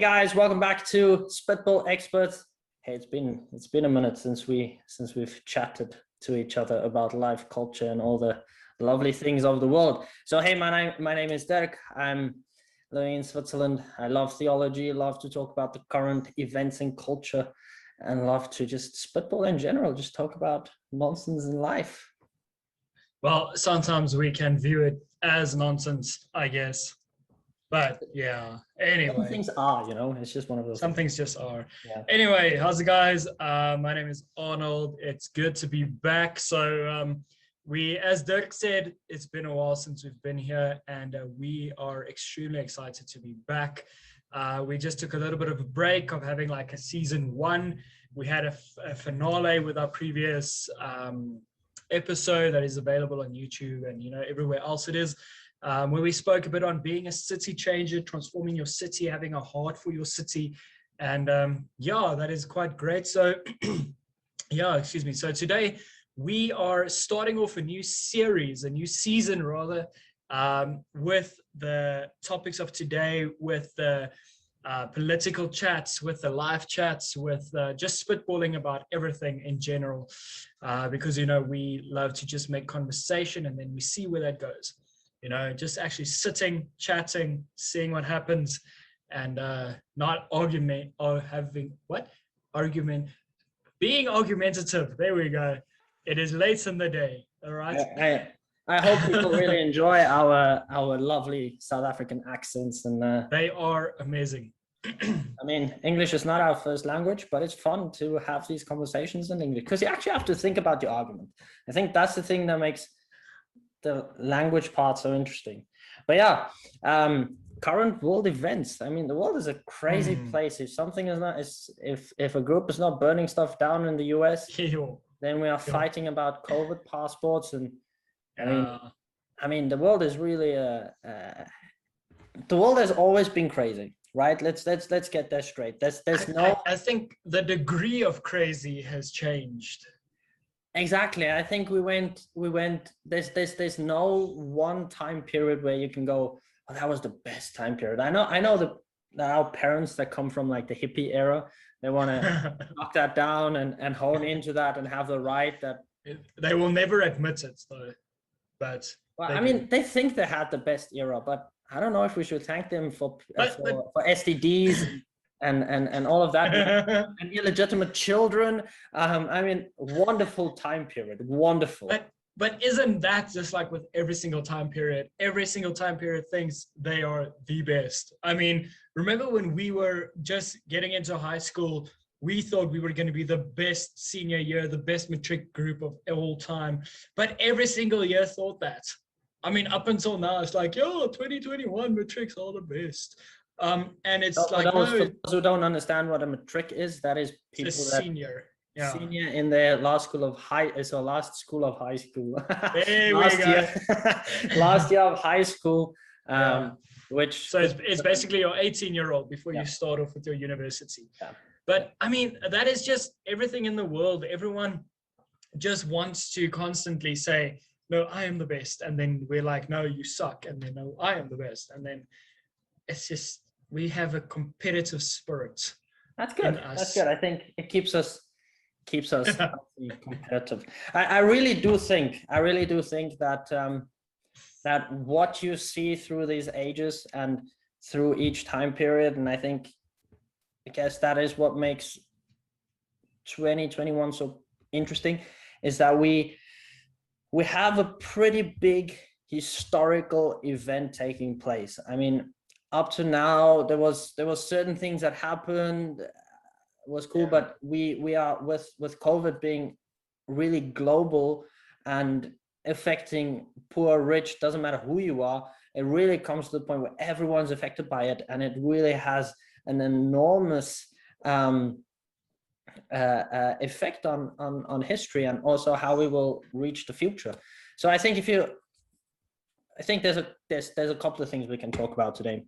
guys, welcome back to Spitball Experts. Hey, it's been a minute since we've chatted to each other about life, culture, and all the lovely things of the world. So hey, my name is Dirk. I'm living in Switzerland. I love theology, love to talk about the current events and culture, and love to just spitball in general, just talk about nonsense in life. Well, sometimes we can view it as nonsense, I guess. But yeah, anyway. Some things are, it's just one of those. Some things just are. Yeah. Anyway, how's it, guys? My name is Arnold. It's good to be back. So as Dirk said, it's been a while since we've been here, and we are extremely excited to be back. We just took a little bit of a break of having like a season 1. We had a finale with our previous episode that is available on YouTube and everywhere else it is, where we spoke a bit on being a city changer, transforming your city, having a heart for your city, and that is quite great. So excuse me. So today we are starting off a new series, a new season rather, with the topics of today, with the political chats, with the live chats, with just spitballing about everything in general, because we love to just make conversation and then we see where that goes. Just actually sitting, chatting, seeing what happens, and not argument or being argumentative. There we go. It is late in the day. All right. I hope people really enjoy our lovely South African accents, and they are amazing. I mean, English is not our first language, but it's fun to have these conversations in English because you actually have to think about your argument. I think that's the thing that makes the language part so interesting. But yeah, current world events. I mean, the world is a crazy place. If something is not, if a group is not burning stuff down in the US, then we are fighting about COVID passports, and I mean, the world is really the world has always been crazy, right? Let's get that straight. I think the degree of crazy has changed. Exactly. I think we went. There's no one time period where you can go, oh, that was the best time period. I know that our parents that come from like the hippie era, they want to knock that down and hone into that and have the right that they will never admit it though. But I mean, they think they had the best era, but I don't know if we should thank them for STDs and all of that and illegitimate children. I mean, wonderful time period, wonderful. But isn't that just like with every single time period? Every single time period thinks they are the best. I mean, remember when we were just getting into high school, we thought we were going to be the best senior year, the best matric group of all time. But every single year thought that. I mean, up until now, it's like, 2021 matrics are the best. And it's for those who don't understand what a matric is, that is people that senior in their last school of high school. There last we go. Last year of high school, which so it's basically your 18-year-old before you start off with your university. But I mean, that is just everything in the world. Everyone just wants to constantly say, no, I am the best, and then we're like, no, you suck, and then no, I am the best, and then it's just we have a competitive spirit. That's good. That's good. I think it keeps us competitive. I really do think that that what you see through these ages and through each time period, and I guess that is what makes 2021 so interesting, is that we have a pretty big historical event taking place. I mean, up to now, there was certain things that happened, was cool, but we are with COVID being really global and affecting poor, rich, doesn't matter who you are. It really comes to the point where everyone's affected by it, and it really has an enormous effect on history and also how we will reach the future. So I think there's a couple of things we can talk about today.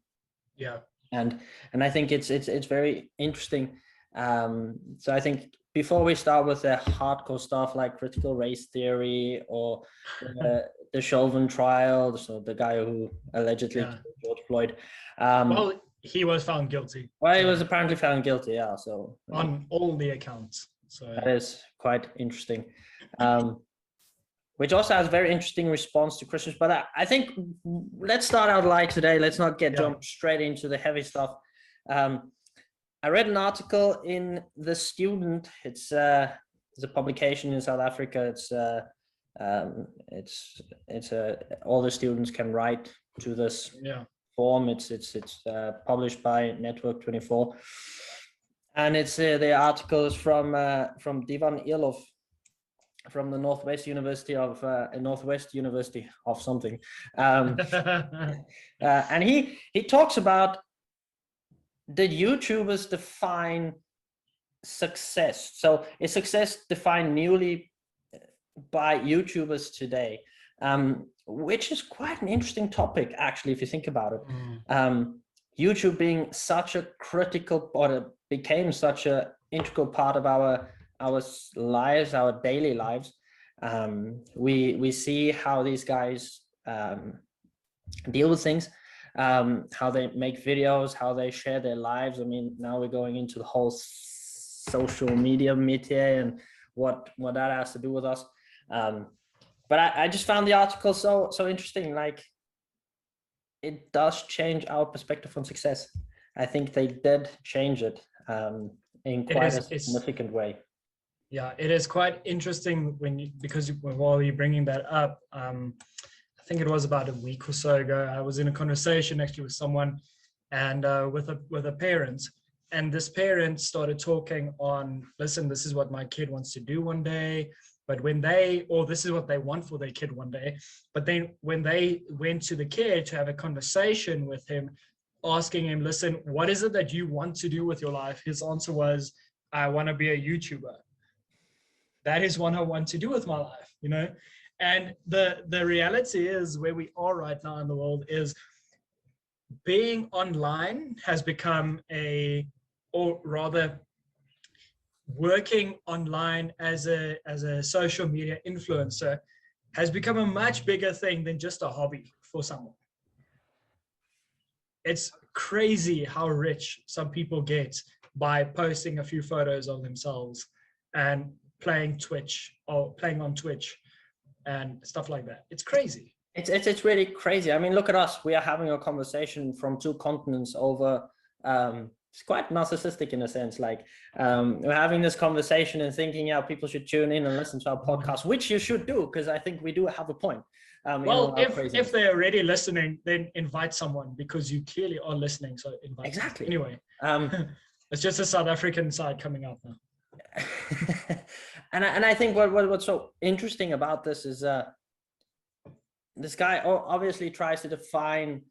Yeah. And I think it's very interesting. So I think before we start with the hardcore stuff like critical race theory or the Chauvin trial, so the guy who allegedly killed George Floyd. Well, he was found guilty. Well, he was apparently found guilty. Yeah, so on all the accounts. So that is quite interesting. Which also has a very interesting response to Christians. But I think let's start out light today. Let's not jump straight into the heavy stuff. I read an article in The Student. It's a publication in South Africa. It's all the students can write to this form. It's published by Network 24, and it's the article is from Divan Ilov, from the Northwest University of something, and he talks about the YouTubers define success. So is success defined newly by YouTubers today, which is quite an interesting topic, actually, if you think about it. YouTube being such a critical, or it became such an integral part of our lives, our daily lives. We see how these guys deal with things, how they make videos, how they share their lives. I mean, now we're going into the whole social media métier and what that has to do with us. But I just found the article so interesting. Like, it does change our perspective on success. I think they did change it in quite a significant way. Yeah, it is quite interesting because while you're bringing that up, I think it was about a week or so ago, I was in a conversation actually with someone, and with a parent, and this parent started talking on, listen, this is what my kid wants to do one day, but this is what they want for their kid one day. But then when they went to the kid to have a conversation with him, asking him, listen, what is it that you want to do with your life? His answer was, I want to be a YouTuber. That is what I want to do with my life, you know? And the reality is, where we are right now in the world is being online has become or rather working online as a social media influencer has become a much bigger thing than just a hobby for someone. It's crazy how rich some people get by posting a few photos of themselves and playing on Twitch and stuff like that. It's crazy. It's really crazy. I mean, look at us. We are having a conversation from two continents over. It's quite narcissistic in a sense. Like, we're having this conversation and thinking, yeah, people should tune in and listen to our podcast, which you should do, because I think we do have a point. Well, if they're already listening, then invite someone, because you clearly are listening. So invite. Exactly. Them. Anyway, it's just a South African side coming out now. and I think what's so interesting about this is this guy obviously tries to define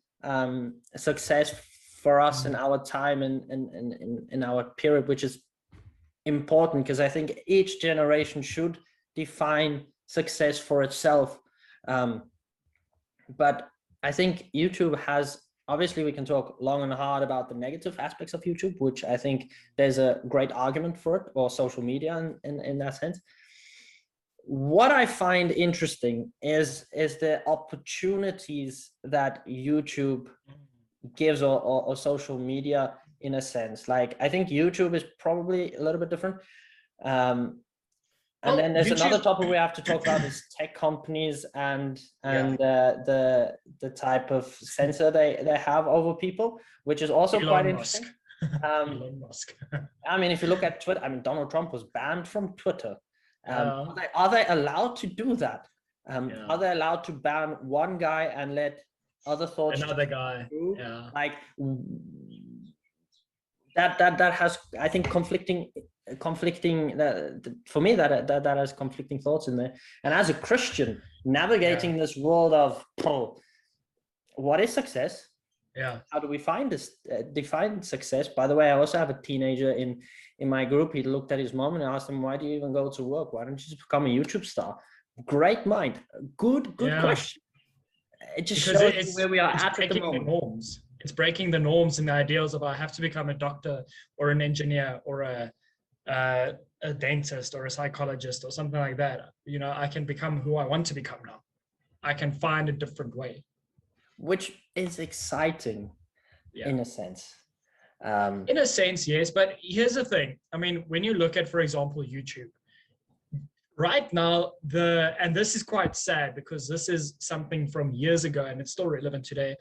success for us in our time and in our period, which is important, because I think each generation should define success for itself. But I think YouTube has, obviously we can talk long and hard about the negative aspects of YouTube, which I think there's a great argument for it, or social media in that sense. What I find interesting is the opportunities that YouTube gives, or social media, in a sense. Like, I think YouTube is probably a little bit different. And then there's another topic we have to talk about, is tech companies and the type of censor they have over people, which is also quite interesting. Elon Musk. I mean, if you look at Twitter, I mean, Donald Trump was banned from Twitter. Are they allowed to do that? Are they allowed to ban one guy and let other thoughts another guy through? Like, that has, I think, conflicting for me, that has conflicting thoughts in there. And as a Christian, navigating this world of what is success, how do we find this define success? By the way, I also have a teenager in my group. He looked at his mom and asked him, why do you even go to work? Why don't you just become a YouTube star? Great mind. Good question. It just shows where we are at the moment. Norms. It's breaking the norms and the ideals of, I have to become a doctor or an engineer or a dentist or a psychologist or something like that. You know, I can become who I want to become now. I can find a different way. Which is exciting in a sense. In a sense, yes. But here's the thing. I mean, when you look at, for example, YouTube, right now, and this is quite sad because this is something from years ago and it's still relevant today.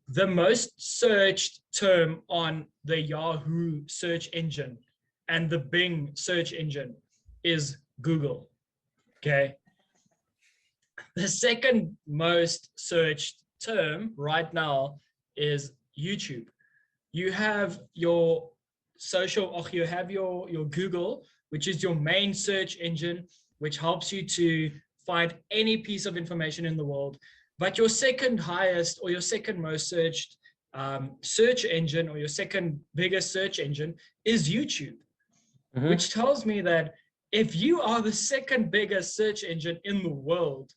The most searched term on the Yahoo search engine and the Bing search engine is Google. Okay. The second most searched term right now is YouTube. You have your you have your Google, which is your main search engine, which helps you to find any piece of information in the world. But your second highest or your second most searched search engine, or your second biggest search engine, is YouTube, which tells me that if you are the second biggest search engine in the world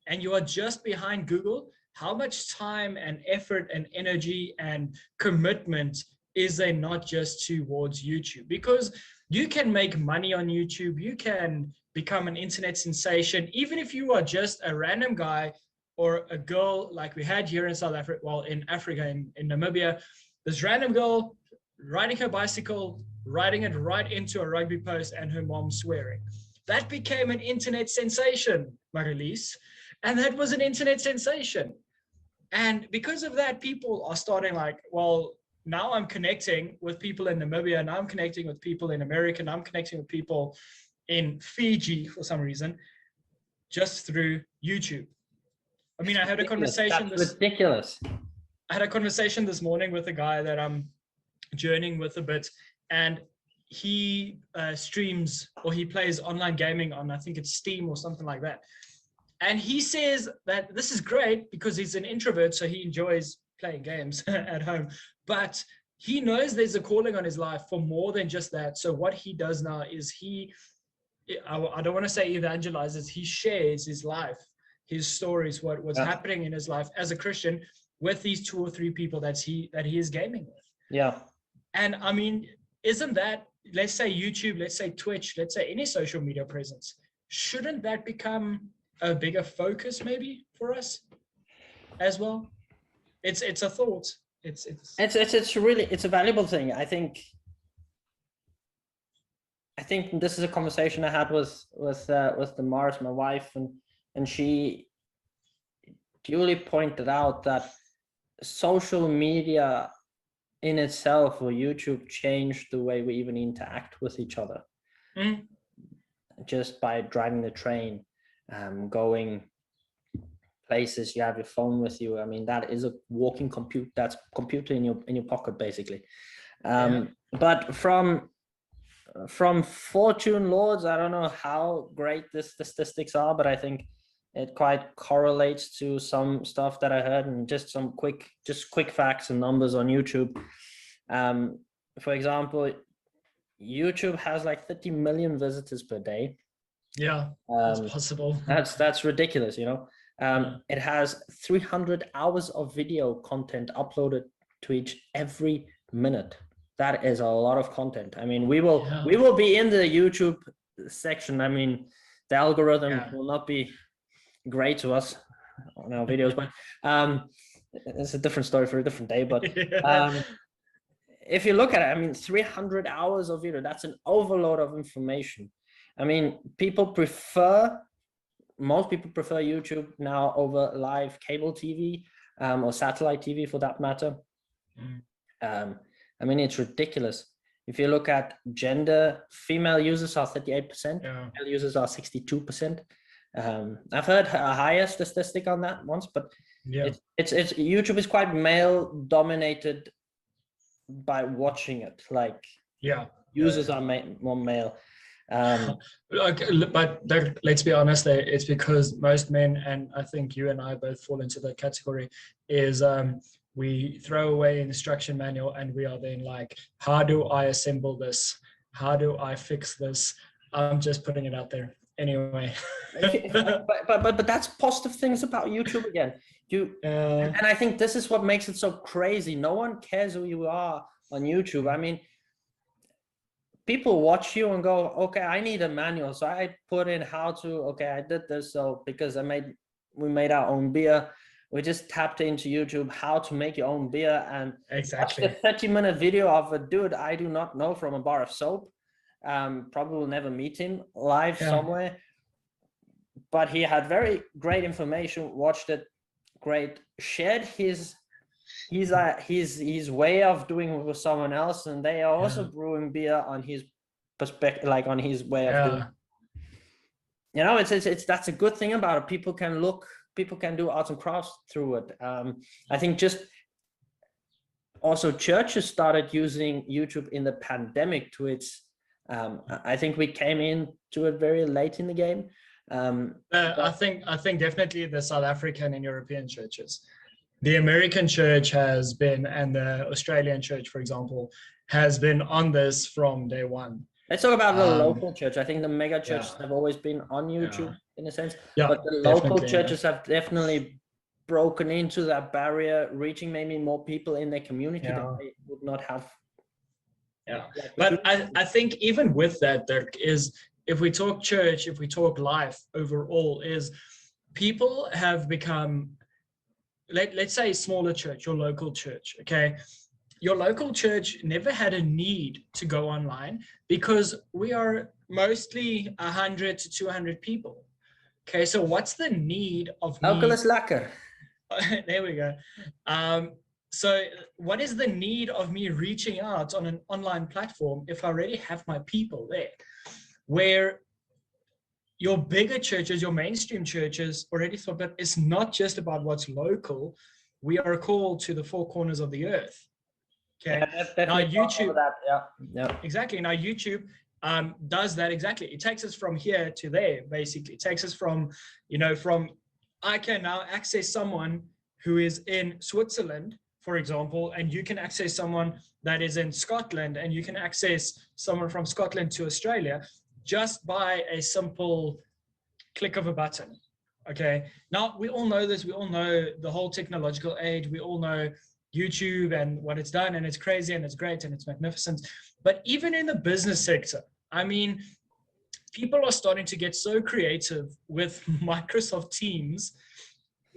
and you are just behind Google, how much time and effort and energy and commitment is there not just towards YouTube? Because you can make money on YouTube, you can become an internet sensation, even if you are just a random guy or a girl like we had here in South Africa, well, in Africa, in Namibia, this random girl riding her bicycle, riding it right into a rugby post and her mom swearing. That became an internet sensation, Marilise, and that was an internet sensation. And because of that, people are starting like, well, now I'm connecting with people in Namibia, now I'm connecting with people in America, now I'm connecting with people in Fiji for some reason, just through YouTube. I mean, I had a conversation. That's ridiculous. I had a conversation this morning with a guy that I'm journeying with a bit, and he streams, or he plays online gaming on, I think it's Steam or something like that. And he says that this is great because he's an introvert, so he enjoys playing games at home. But he knows there's a calling on his life for more than just that. So what he does now is I don't want to say evangelizes, he shares his life, his stories, what's happening in his life as a Christian with these 2 or 3 people that he is gaming with. Yeah. And I mean, isn't that, let's say YouTube, let's say Twitch, let's say any social media presence, shouldn't that become a bigger focus maybe for us as well? It's a thought. It's a valuable thing. I think this is a conversation I had with the Mars, my wife, and she duly pointed out that social media in itself, or YouTube, changed the way we even interact with each other. Just by driving the train, going places, you have your phone with you. I mean, that is a walking computer. That's computer in your pocket, basically. But from Fortune Lords, I don't know how great the statistics are, but I think it quite correlates to some stuff that I heard, and just some quick facts and numbers on YouTube. For example, YouTube has like 30 million visitors per day. Yeah, that's possible. That's ridiculous, you know. It has 300 hours of video content uploaded to every minute. That is a lot of content. I mean, we will be in the YouTube section. I mean, the algorithm will not be great to us on our videos, but it's a different story for a different day. But if you look at it, I mean, 300 hours of video, that's an overload of information. I mean, most people prefer YouTube now over live cable TV or satellite TV for that matter. I mean, it's ridiculous. If you look at gender, female users are 38%, male users are 62%. I've heard a higher statistic on that once, but it's YouTube is quite male dominated by watching it. Like users are more male. But let's be honest, it's because most men, and I think you and I both fall into that category, is we throw away instruction manual and we are then like, how do I assemble this? How do I fix this? I'm just putting it out there anyway. but that's positive things about YouTube again. And I think this is what makes it so crazy. No one cares who you are on YouTube. I mean, people watch you and go, okay, I need a manual. So I put in how to, okay, I did this. So because we made our own beer, we just tapped into YouTube how to make your own beer and Exactly. watched a 30-minute video of a dude I do not know from a bar of soap. Probably will never meet him live somewhere, but he had very great information, watched it great, shared his way of doing it with someone else, and they are also brewing beer on his perspective, like on his way of doing. You know, it's that's a good thing about it. People can do arts and crafts through it. I think just also churches started using YouTube in the pandemic to its. I think we came into it very late in the game. I think definitely the South African and European churches. The American church has been, and the Australian church, for example, has been on this from day one. Let's talk about the local church. I think the mega churches have always been on YouTube in a sense, but the local churches have definitely broken into that barrier, reaching maybe more people in their community that they would not have. But I think even with that, Dirk, is if we talk church, if we talk life overall, is people have become, let's say smaller church, your local church, okay? Your local church never had a need to go online because we are mostly 100 to 200 people. Okay, so what's the need of local is lekker. There we go. So what is the need of me reaching out on an online platform if I already have my people there? Where your bigger churches, your mainstream churches already thought that it's not just about what's local. We are called to the four corners of the earth. Okay. Now YouTube, exactly. Now YouTube does that exactly. It takes us from here to there, basically. It takes us from, I can now access someone who is in Switzerland, for example, and you can access someone that is in Scotland, and you can access someone from Scotland to Australia just by a simple click of a button. Okay. Now we all know this. We all know the whole technological age. We all know YouTube and what it's done, and it's crazy and it's great and it's magnificent. But even in the business sector, I mean, people are starting to get so creative with Microsoft Teams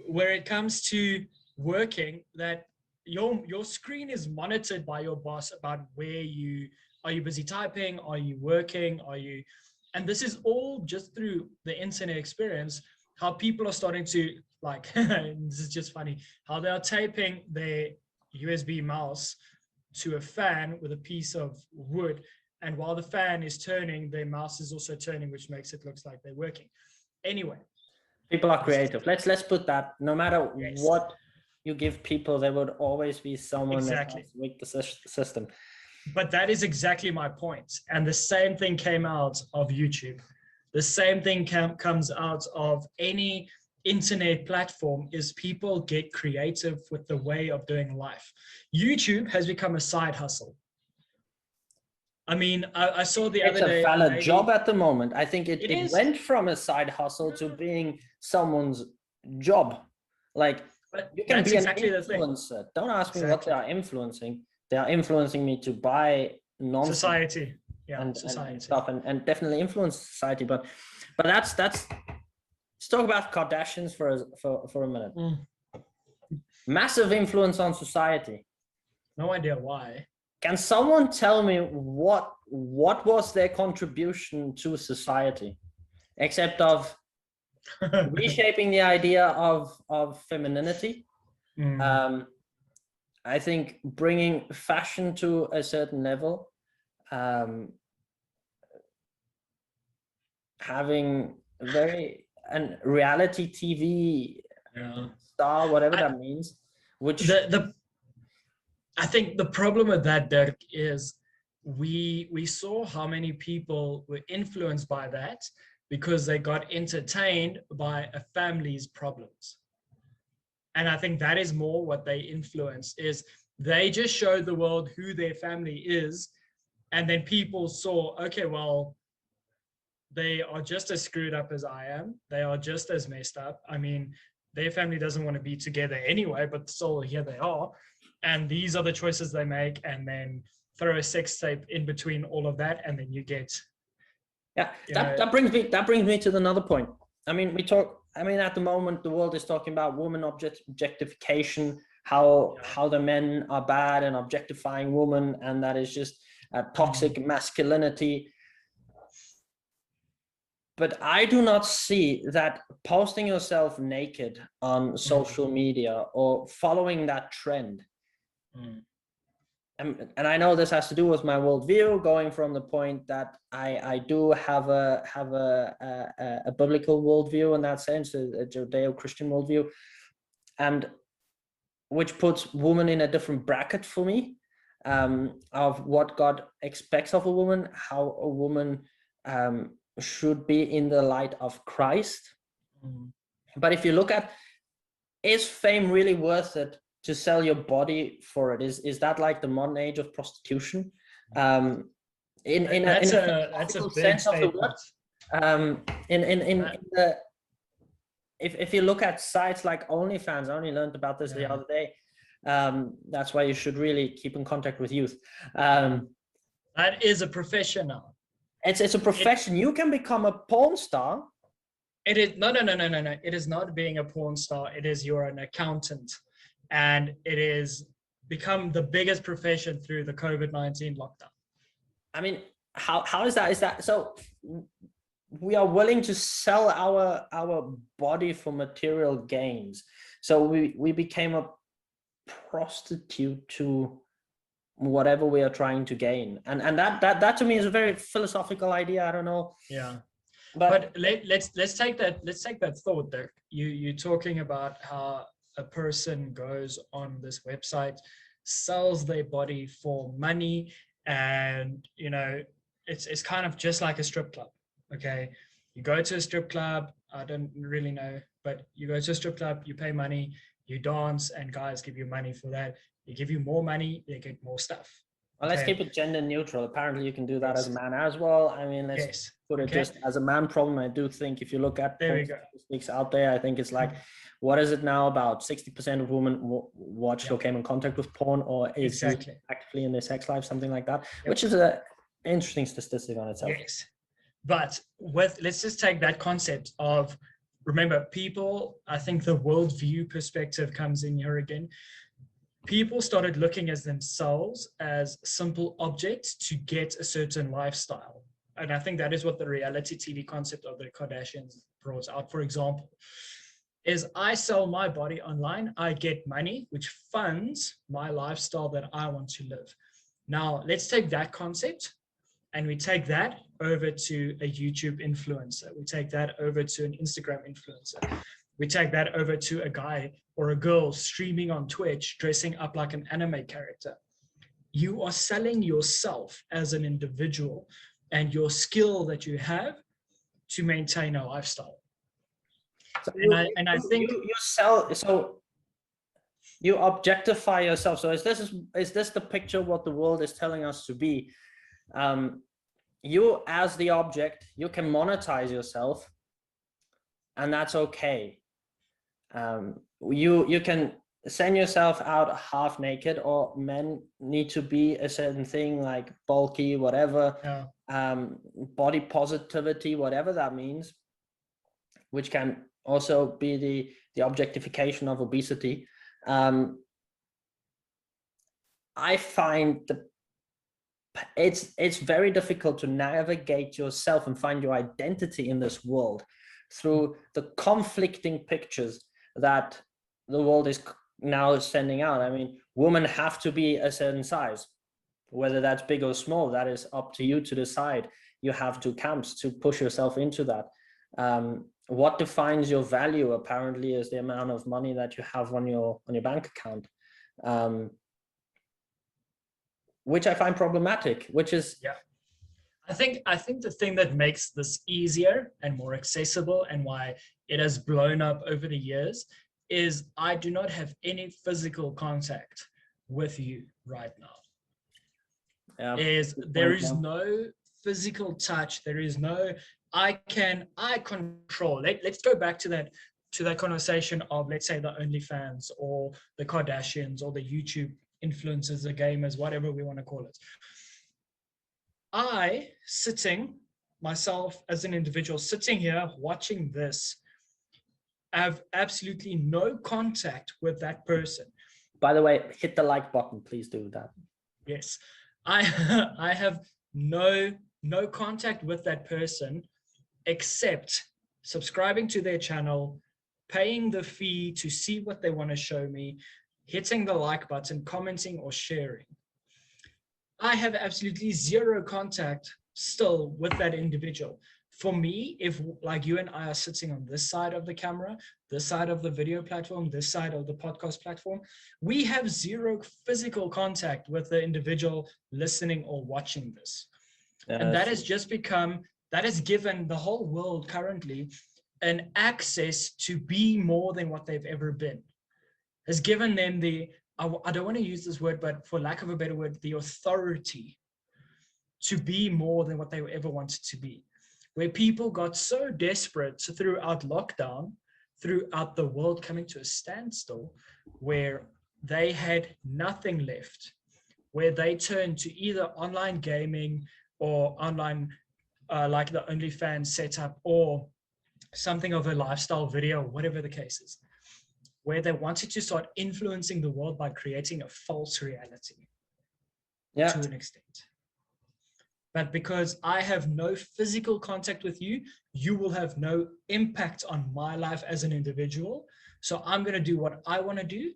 where it comes to working that your screen is monitored by your boss about are you busy typing? Are you working? And this is all just through the internet experience, how people are starting to this is just funny, how they are taping their USB mouse to a fan with a piece of wood. And while the fan is turning, their mouse is also turning, which makes it look like they're working. Anyway. People are creative. Let's put that, no matter what you give people, there would always be someone that has to make the system. But that is exactly my point. And the same thing came out of YouTube. The same thing comes out of any internet platform, is people get creative with the way of doing life. YouTube has become a side hustle. I mean, I saw the other day. It's a valid job at the moment. I think it went from a side hustle to being someone's job. Like, you can be an influencer. Don't ask me what they are influencing. They are influencing me to buy nonsense. Society. Yeah, and society. Stuff and definitely influence society. But that's let's talk about Kardashians for a minute. Massive influence on society. No idea why. Can someone tell me what was their contribution to society, except of reshaping the idea of femininity? I think bringing fashion to a certain level, having and reality TV star, whatever that means. Which I think the problem with that, Dirk, is we saw how many people were influenced by that because they got entertained by a family's problems. And I think that is more what they influence, is they just showed the world who their family is. And then people saw, okay, well, they are just as screwed up as I am. They are just as messed up. I mean, their family doesn't want to be together anyway, but still here they are. And these are the choices they make, and then throw a sex tape in between all of that, and then you get. Yeah, that brings me to another point. I mean, we talk I mean, at the moment, the world is talking about woman objectification, how the men are bad and objectifying women, and that is just a toxic masculinity. But I do not see that posting yourself naked on social media or following that trend. And I know this has to do with my worldview, going from the point that I do have a biblical worldview in that sense, a Judeo-Christian worldview, and which puts women in a different bracket for me, of what God expects of a woman, how a woman should be in the light of Christ. But if you look at, is fame really worth it to sell your body for it? Is that like the modern age of prostitution? In that's a big sense of the word. If you look at sites like OnlyFans, I only learned about this the other day. That's why you should really keep in contact with youth. That is a profession now. It's a profession. You can become a porn star. It is no. It is not being a porn star. It is you're an accountant, and it is become the biggest profession through the COVID-19 lockdown. I mean, how is that? Is that so? We are willing to sell our body for material gains. So we became a prostitute to whatever we are trying to gain, and that to me is a very philosophical idea. I don't know. Yeah, but let's take that thought there. You're talking about how a person goes on this website, sells their body for money, and it's kind of just like a strip club. Okay, you go to a strip club. I don't really know, but you go to a strip club, you pay money, you dance, and guys give you money for that. They give you more money, they get more stuff. Well, let's keep it gender neutral. Apparently, you can do that as a man as well. I mean, let's put it just as a man problem. I do think if you look at statistics out there, I think it's like, what is it now? About 60% of women watched or came in contact with porn or is actively in their sex life, something like that, which is an interesting statistic on itself. Yes. But let's just take that concept of, remember, people, I think the worldview perspective comes in here again. People started looking at themselves as simple objects to get a certain lifestyle. And I think that is what the reality TV concept of the Kardashians brought out. For example, is I sell my body online, I get money, which funds my lifestyle that I want to live. Now, let's take that concept and we take that over to a YouTube influencer. We take that over to an Instagram influencer. We take that over to a guy or a girl streaming on Twitch, dressing up like an anime character. You are selling yourself as an individual and your skill that you have to maintain a lifestyle. So I think you sell. So you objectify yourself. So is this the picture of what the world is telling us to be? You as the object, you can monetize yourself, and that's okay. You can send yourself out half naked, or men need to be a certain thing like bulky, whatever, body positivity, whatever that means, which can also be the objectification of obesity. I find it's very difficult to navigate yourself and find your identity in this world through the conflicting pictures that the world is now sending out. I mean, women have to be a certain size, whether that's big or small, that is up to you to decide. You have two camps to push yourself into that. What defines your value apparently is the amount of money that you have on your bank account, which I find problematic, which is I think the thing that makes this easier and more accessible and why it has blown up over the years is I do not have any physical contact with you right now. There is no physical touch. There is no I control. Let's go back to that conversation of, let's say, the OnlyFans or the Kardashians or the YouTube influencers, the gamers, whatever we want to call it. I sitting myself as an individual sitting here watching this have absolutely no contact with that person. By the way, hit the like button. Please do that. Yes, I have no contact with that person except subscribing to their channel, paying the fee to see what they want to show me, hitting the like button, commenting or sharing. I have absolutely zero contact still with that individual. For me, if like you and I are sitting on this side of the camera, this side of the video platform, this side of the podcast platform, we have zero physical contact with the individual listening or watching this. And that has just become, that has given the whole world currently an access to be more than what they've ever been. Has given them the, I don't want to use this word, but for lack of a better word, the authority to be more than what they ever wanted to be. Where people got so desperate throughout lockdown, throughout the world coming to a standstill, where they had nothing left, where they turned to either online gaming or online, like the OnlyFans setup, or something of a lifestyle video, whatever the case is, where they wanted to start influencing the world by creating a false reality to an extent. But because I have no physical contact with you, you will have no impact on my life as an individual. So I'm going to do what I want to do.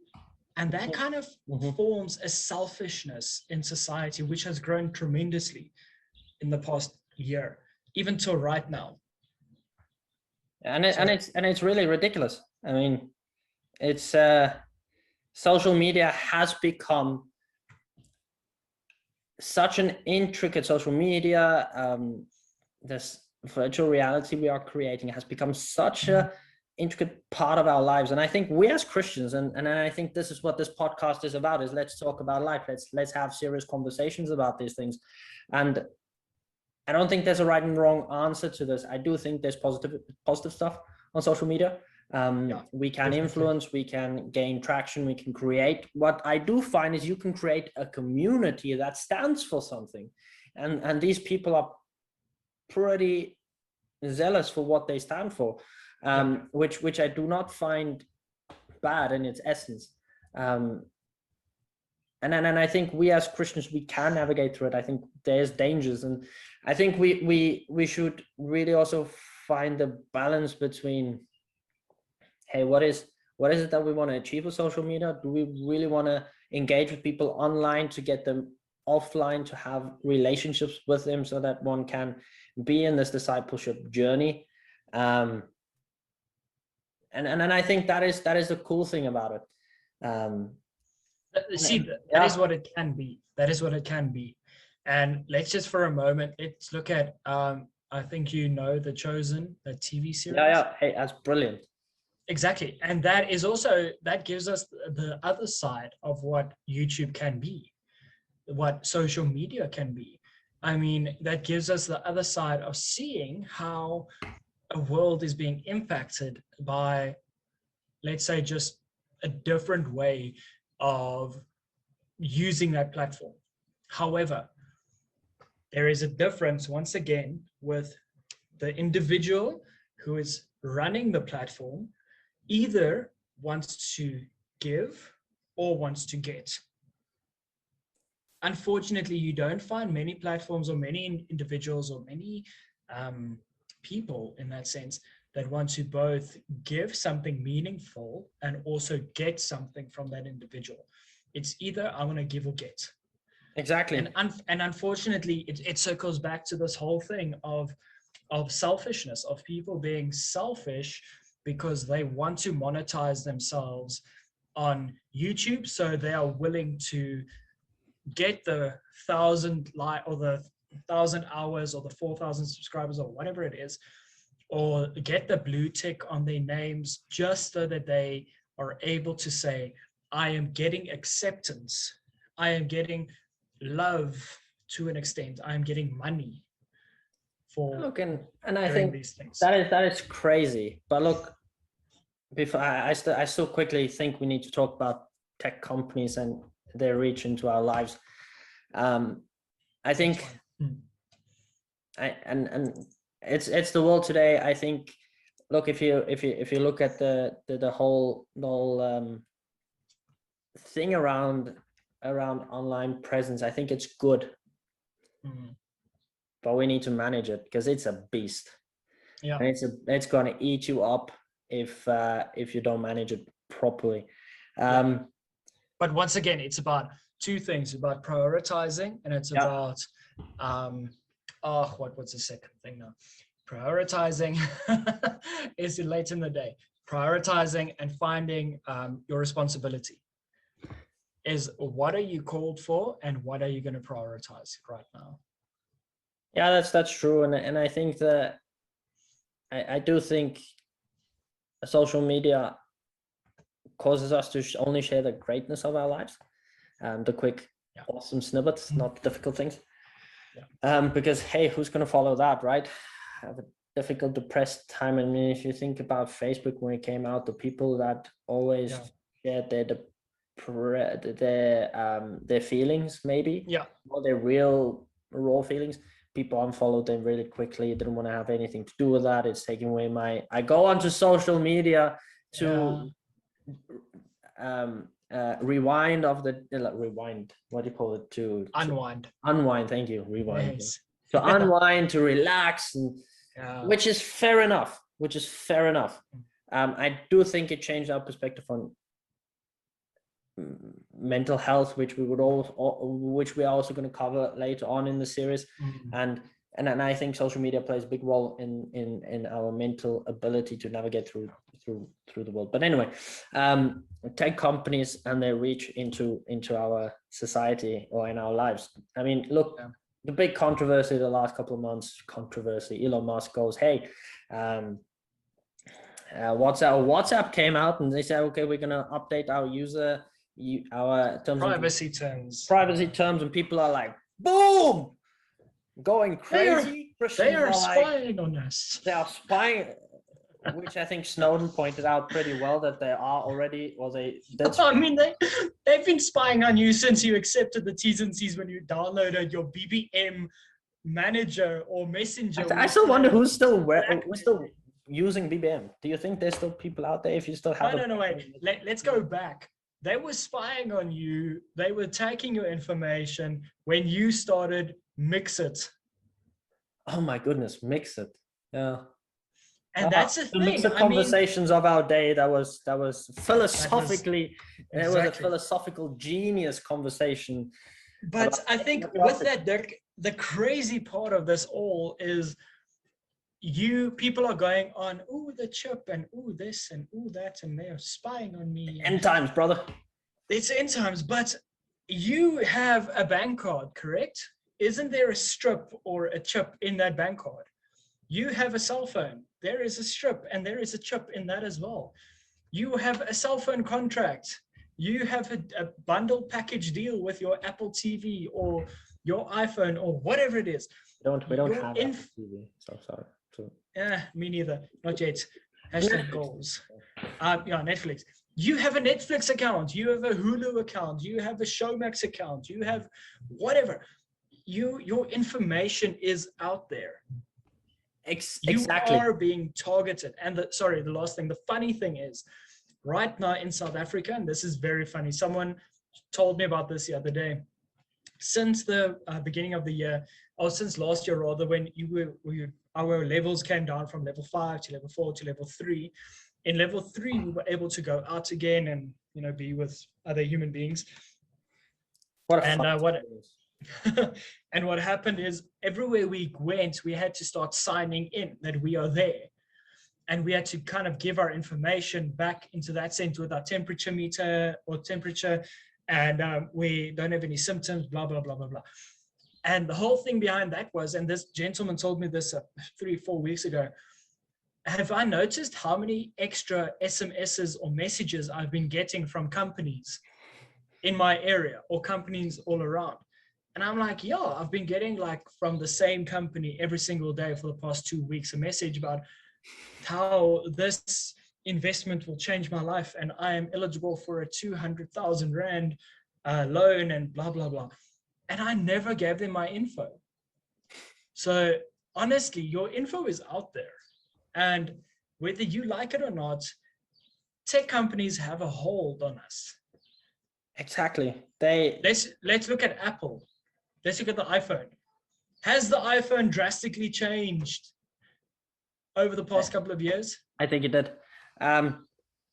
And that kind of forms a selfishness in society, which has grown tremendously in the past year, even till right now. And it's really ridiculous. I mean, it's social media has become such an intricate social media. This virtual reality we are creating has become such a intricate part of our lives. And I think we as Christians, and I think this is what this podcast is about, is let's talk about life. Let's have serious conversations about these things. And I don't think there's a right and wrong answer to this. I do think there's positive stuff on social media. We can influence, we can gain traction, we can create. What I do find is you can create a community that stands for something. And these people are pretty zealous for what they stand for, which I do not find bad in its essence. And I think we as Christians, we can navigate through it. I think there's dangers, and I think we should really also find the balance between, hey, what is it that we want to achieve with social media? Do we really want to engage with people online to get them offline, to have relationships with them so that one can be in this discipleship journey? And I think that is the cool thing about it. That is what it can be. That is what it can be. And let's just for a moment, let's look at, I think you know The Chosen, the TV series. Yeah. Hey, that's brilliant. Exactly. And that is also, that gives us the other side of what YouTube can be, what social media can be. I mean, that gives us the other side of seeing how a world is being impacted by, let's say, just a different way of using that platform. However, there is a difference, once again, with the individual who is running the platform, either wants to give or wants to get. Unfortunately, you don't find many platforms or many individuals or many people in that sense that want to both give something meaningful and also get something from that individual. It's either I want to give or get. Exactly. And unfortunately, it circles back to this whole thing of selfishness, of people being selfish because they want to monetize themselves on YouTube. So they are willing to get the 1,000 or the 1,000 hours or the 4,000 subscribers or whatever it is, or get the blue tick on their names just so that they are able to say, I am getting acceptance. I am getting love to an extent. I am getting money for and I think these things. That is crazy. But look, before I still quickly think we need to talk about tech companies and their reach into our lives. I think and it's the world today. I think look, if you look at the whole thing around online presence, I think it's good, but we need to manage it because it's a beast. Yeah, And it's going to eat you up if you don't manage it properly. But once again, it's about two things: about prioritizing, and it's about what's the second thing now? Prioritizing is late in the day. Prioritizing and finding your responsibility is what are you called for and what are you going to prioritize right now? Yeah, that's true, and I think that I do think social media causes us to only share the greatness of our lives, the quick, awesome snippets, not the difficult things. Because hey, who's going to follow that, right? I have a difficult, depressed time. I mean, if you think about Facebook when it came out, the people that always shared their feelings, maybe, or their real raw feelings, people unfollowed them really quickly. Didn't want to have anything to do with that. It's taking away I go onto social media to rewind what do you call it, to unwind, thank you, rewind. Yes. To unwind, to relax, and which is fair enough. I do think it changed our perspective on mental health, which we are also going to cover later on in the series. And I think social media plays a big role in our mental ability to navigate through the world. But anyway, tech companies and their reach into our society or in our lives. I mean, look, the big controversy the last couple of months, Elon Musk goes, hey, WhatsApp came out and they said, okay, we're going to update our terms privacy terms, and people are like, boom, going crazy. They are spying on us. They are spying, which I think Snowden pointed out pretty well that they are already, I mean, they've been spying on you since you accepted the T's and C's when you downloaded your BBM manager or messenger. I still wonder who's still using BBM. Do you think there's still people out there if you still have No, wait. Let's go back. They were spying on you. They were taking your information when you started Mixit. Oh my goodness, Mixit. Yeah. And that's the thing. The conversations of our day, that was philosophically, it was a philosophical genius conversation. But I think with that, the crazy part of this all is people are going on, oh, the chip, and oh, this, and oh, that, and they're spying on me. End times, brother. It's end times, but you have a bank card, correct? Isn't there a strip or a chip in that bank card? You have a cell phone. There is a strip and there is a chip in that as well. You have a cell phone contract. You have a bundle package deal with your Apple TV or your iPhone or whatever it is. We don't have Apple TV, so sorry. Yeah, me neither. Not yet. Hashtag goals. Netflix. You have a Netflix account. You have a Hulu account. You have a Showmax account. You have whatever. Your information is out there. Exactly. You are being targeted. And the last thing, the funny thing is, right now in South Africa, and this is very funny, someone told me about this the other day. Since the beginning of the year, or since last year rather, when our levels came down from level 5 to level 4 to level 3. In level 3, we were able to go out again and be with other human beings. What happened is, everywhere we went, we had to start signing in that we are there. And we had to kind of give our information back into that sense with our temperature meter or temperature, and we don't have any symptoms, blah, blah, blah, blah, blah. And the whole thing behind that was, and this gentleman told me this 3-4 weeks ago, have I noticed how many extra SMSs or messages I've been getting from companies in my area or companies all around? And I'm like, yeah, I've been getting like from the same company every single day for the past 2 weeks, a message about how this investment will change my life and I am eligible for a 200,000 Rand loan and blah, blah, blah. And I never gave them my info. So honestly, your info is out there. And whether you like it or not, tech companies have a hold on us. Exactly. Let's look at Apple. Let's look at the iPhone. Has the iPhone drastically changed over the past couple of years? I think it did.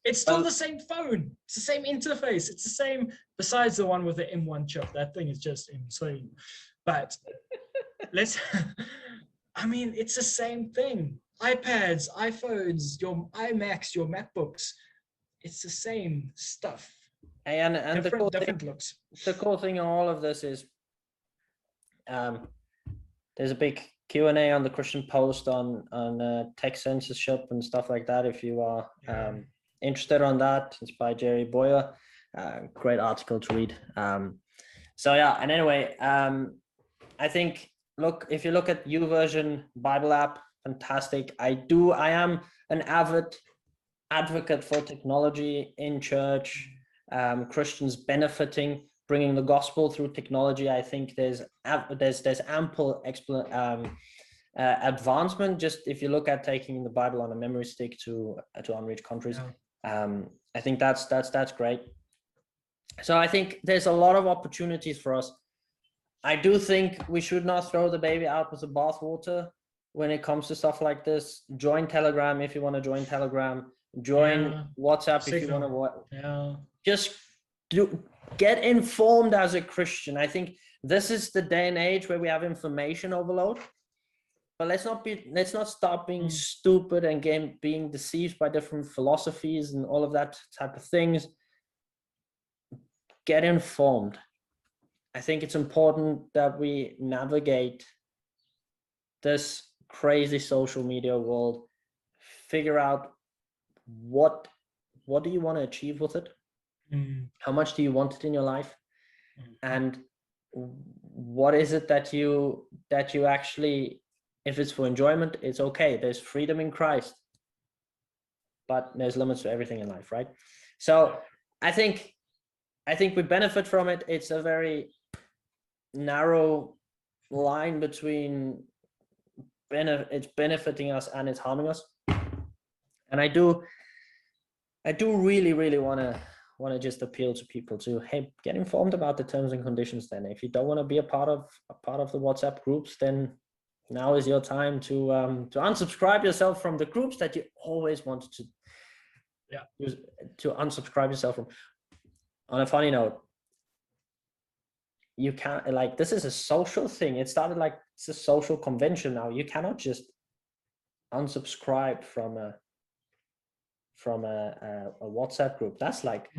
It's still the same phone. It's the same interface. It's the same, besides the one with the M1 chip. That thing is just insane. But I mean, it's the same thing. iPads, iPhones, your iMacs, your MacBooks. It's the same stuff. And different looks. The cool thing in all of this is there's a big Q&A on the Christian Post on tech censorship and stuff like that. If you are interested on that, it's by Jerry Boyer. Great article to read. So yeah, and anyway, I think, look, if you look at YouVersion Bible app, fantastic. I am an avid advocate for technology in church, Christians benefiting, bringing the gospel through technology. I think there's ample advancement. Just if you look at taking the Bible on a memory stick to unreached countries, I think that's great. So I think there's a lot of opportunities for us. I do think we should not throw the baby out with the bathwater when it comes to stuff like this. Join Telegram if you want to join Telegram. Join WhatsApp if you want to. Just get informed as a Christian. I think this is the day and age where we have information overload. But let's not stop being stupid and being deceived by different philosophies and all of that type of things. Get informed. I think it's important that we navigate this crazy social media world, figure out what do you want to achieve with it? How much do you want it in your life? And what is it that you actually, if it's for enjoyment, it's okay. There's freedom in Christ, but there's limits to everything in life, right? So I think we benefit from it. It's a very narrow line between it's benefiting us and it's harming us. And I do really, really want to just appeal to people to, hey, get informed about the terms and conditions. Then if you don't want to be a part of the WhatsApp groups, then now is your time to unsubscribe yourself from the groups that you always wanted to unsubscribe yourself from. On a funny note, you can't, like, this is a social thing. It started like it's a social convention now. You cannot just unsubscribe from a WhatsApp group. That's like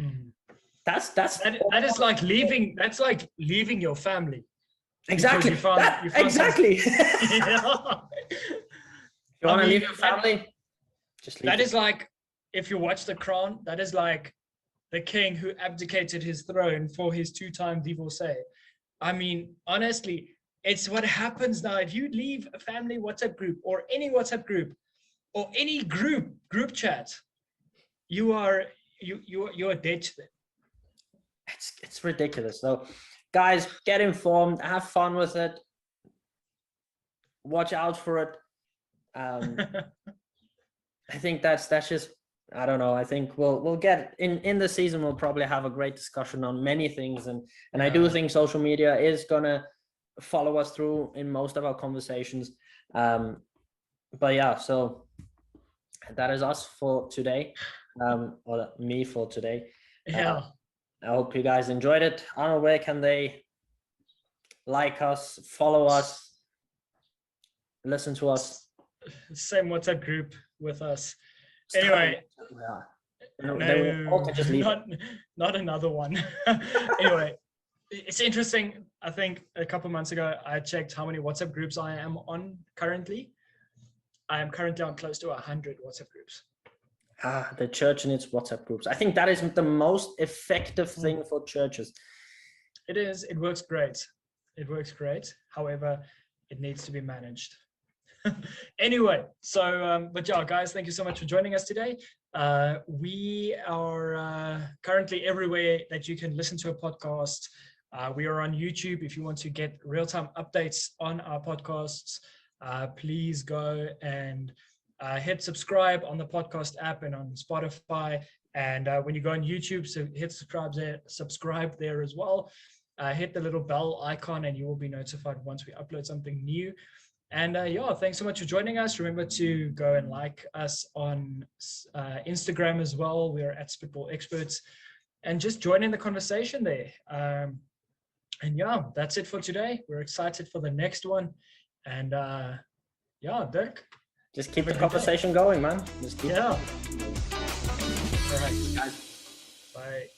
that is like leaving. That's like leaving your family. Exactly. You found exactly. You want to leave your family? Just leave. That is like, if you watch The Crown, that is like the king who abdicated his throne for his two-time divorcee. I mean, honestly, it's what happens now. If you leave a family WhatsApp group or any WhatsApp group or any group chat, you are dead to them. It's ridiculous. So guys, get informed, have fun with it, watch out for it. I think that's just, I don't know. I think we'll get in the season. We'll probably have a great discussion on many things, and I do think social media is gonna follow us through in most of our conversations. But yeah, so that is us for today, or me for today. I hope you guys enjoyed it. I don't know, where can they like us, follow us, listen to us? Same WhatsApp group with us. Anyway, not another one. Anyway, it's interesting. I think a couple months ago, I checked how many WhatsApp groups I am on currently. I am currently on close to 100 WhatsApp groups. The church and its WhatsApp groups. I think that is the most effective thing for churches. It is. It works great. It works great. However, it needs to be managed. Anyway, so but yeah, guys, thank you so much for joining us today. We are currently everywhere that you can listen to a podcast. We are on YouTube. If you want to get real-time updates on our podcasts, please go and hit subscribe on the podcast app and on Spotify. And when you go on YouTube, so hit subscribe there as well. Hit the little bell icon and you will be notified once we upload something new. And yeah, thanks so much for joining us. Remember to go and like us on Instagram as well. We're at Spitball Experts. And just join in the conversation there. And yeah, that's it for today. We're excited for the next one. And yeah, Dirk. Just keep the conversation going, man. Just keep All right, guys. Bye.